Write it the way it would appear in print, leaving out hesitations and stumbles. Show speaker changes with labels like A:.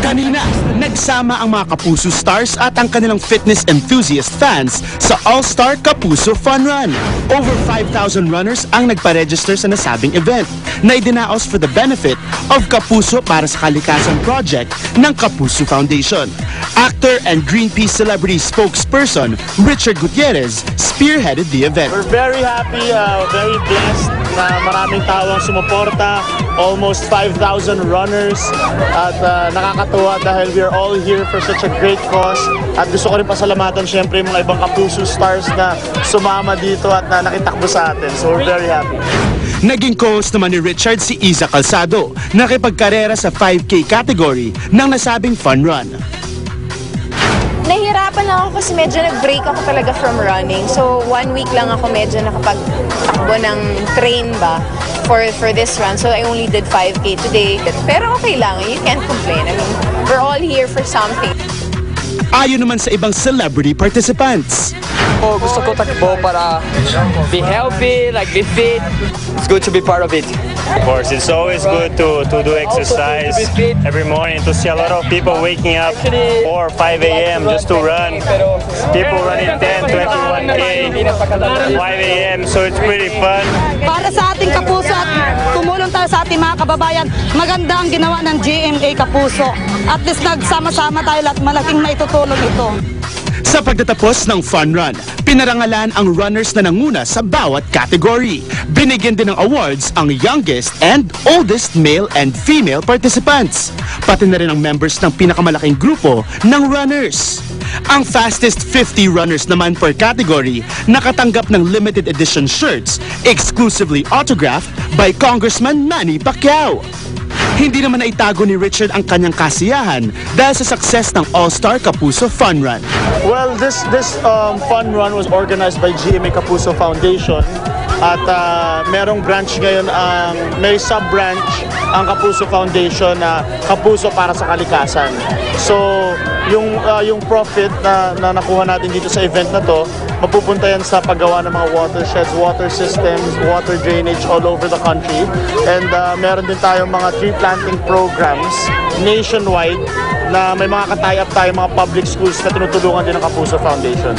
A: Kanina, nagsama ang mga Kapuso stars at ang kanilang fitness enthusiast fans sa All-Star Kapuso Fun Run. Over 5,000 runners ang nagpa-register sa nasabing event na idinaos for the benefit of Kapuso para sa Kalikasan Project ng Kapuso Foundation. Actor and Greenpeace celebrity spokesperson Richard Gutierrez spearheaded the event.
B: We're very happy, very blessed na maraming tao ang sumuporta, almost 5,000 runners at nakakatuwa dahil we're all here for such a great cause at gusto ko rin pasalamatan syempre yung mga ibang Kapuso stars na sumama dito at na nakitakbo sa atin, so we're very happy.
A: Naging co-host naman ni Richard si Iza Calzado, nakipagkarera sa 5K category ng nasabing fun run.
C: Nahihirapan lang ako kasi medyo nag-break ako talaga from running. So 1 week lang ako medyo nakapagtakbo ng train ba for this run. So I only did 5K today. Pero okay lang, you can't complain. I mean, we're all here for something.
A: Ayon naman sa ibang celebrity participants.
D: Gusto ko takbo para be healthy, like be fit. It's good to be part of it.
B: Of course, it's always good to do exercise every morning, to see a lot of people waking up 4 or 5 a.m. just to run. People running 10, 21K, 5 a.m. so it's pretty fun.
E: Para sa ating Kapuso at tumulong tayo sa ating mga kababayan, maganda ang ginawa ng GMA Kapuso. At least nagsama-sama tayo lahat, malaking maitutulong ito.
A: Sa pagtatapos ng fun run, pinarangalan ang runners na nanguna sa bawat category. Binigyan din ng awards ang youngest and oldest male and female participants. Pati na rin ang members ng pinakamalaking grupo ng runners. Ang fastest 50 runners naman per category nakatanggap ng limited edition shirts exclusively autographed by Congressman Manny Pacquiao. Hindi naman naitago ni Richard ang kanyang kasiyahan dahil sa success ng All-Star Kapuso Fun Run.
B: Well, this fun run was organized by GMA Kapuso Foundation at merong branch ngayon, may sub-branch ang Kapuso Foundation na Kapuso para sa Kalikasan. So, yung profit na nakuha natin dito sa event na to, mapupunta yan sa paggawa ng mga watersheds, water systems, water drainage all over the country. And meron din tayong mga tree planting programs nationwide na may mga ka-tie up tayo mga public schools na tinutulungan din ng Kapuso Foundation.